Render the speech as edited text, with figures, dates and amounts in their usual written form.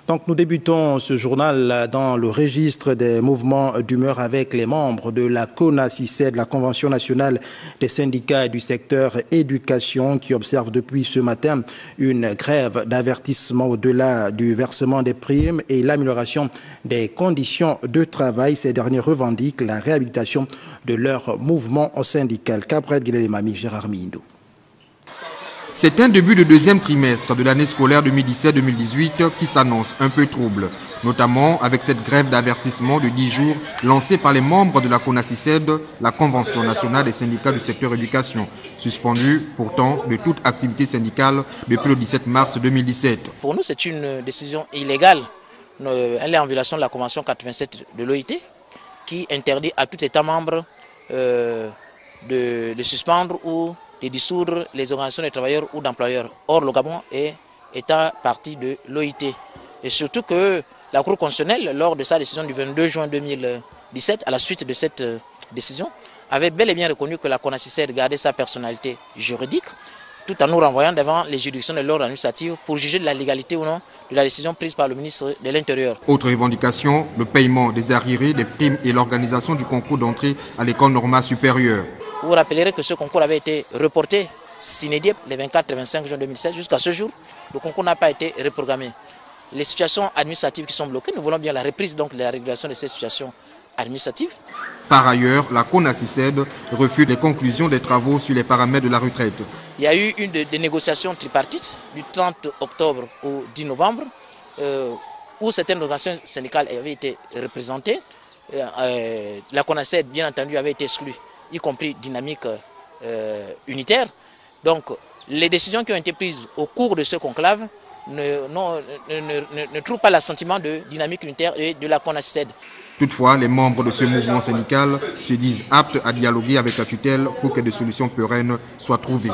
Donc nous débutons ce journal dans le registre des mouvements d'humeur avec les membres de la CONACYSED, la Convention nationale des syndicats et du secteur éducation, qui observent depuis ce matin une grève d'avertissement au-delà du versement des primes et l'amélioration des conditions de travail. Ces derniers revendiquent la réhabilitation de leur mouvement syndical. Capret Guilherme, Gérard Mindou. C'est un début de deuxième trimestre de l'année scolaire 2017-2018 qui s'annonce un peu trouble, notamment avec cette grève d'avertissement de 10 jours lancée par les membres de la CONACYSED, la Convention nationale des syndicats du secteur éducation, suspendue pourtant de toute activité syndicale depuis le 17 mars 2017. Pour nous, c'est une décision illégale. Elle est en violation de la Convention 87 de l'OIT qui interdit à tout État membre de suspendre ou de dissoudre les organisations de travailleurs ou d'employeurs. Or, le Gabon est État partie de l'OIT. Et surtout que la Cour constitutionnelle, lors de sa décision du 22 juin 2017, à la suite de cette décision, avait bel et bien reconnu que la CONACYSED gardait sa personnalité juridique, tout en nous renvoyant devant les juridictions de l'ordre administratif pour juger de la légalité ou non de la décision prise par le ministre de l'Intérieur. Autre revendication, le paiement des arriérés, des primes et l'organisation du concours d'entrée à l'école normale supérieure. Vous vous rappellerez que ce concours avait été reporté sine die les 24 et 25 juin 2016. Jusqu'à ce jour, le concours n'a pas été reprogrammé. Les situations administratives qui sont bloquées, nous voulons bien la reprise donc, de la régulation de ces situations administratives. Par ailleurs, la CONACYSED refuse les conclusions des travaux sur les paramètres de la retraite. Il y a eu des négociations tripartites du 30 octobre au 10 novembre où certaines organisations syndicales avaient été représentées. La CONACYSED, bien entendu, avait été exclue, y compris dynamique unitaire. Donc, les décisions qui ont été prises au cours de ce conclave ne trouvent pas l'assentiment de dynamique unitaire et de la CONACYSED. Toutefois, les membres de ce mouvement syndical se disent aptes à dialoguer avec la tutelle pour que des solutions pérennes soient trouvées.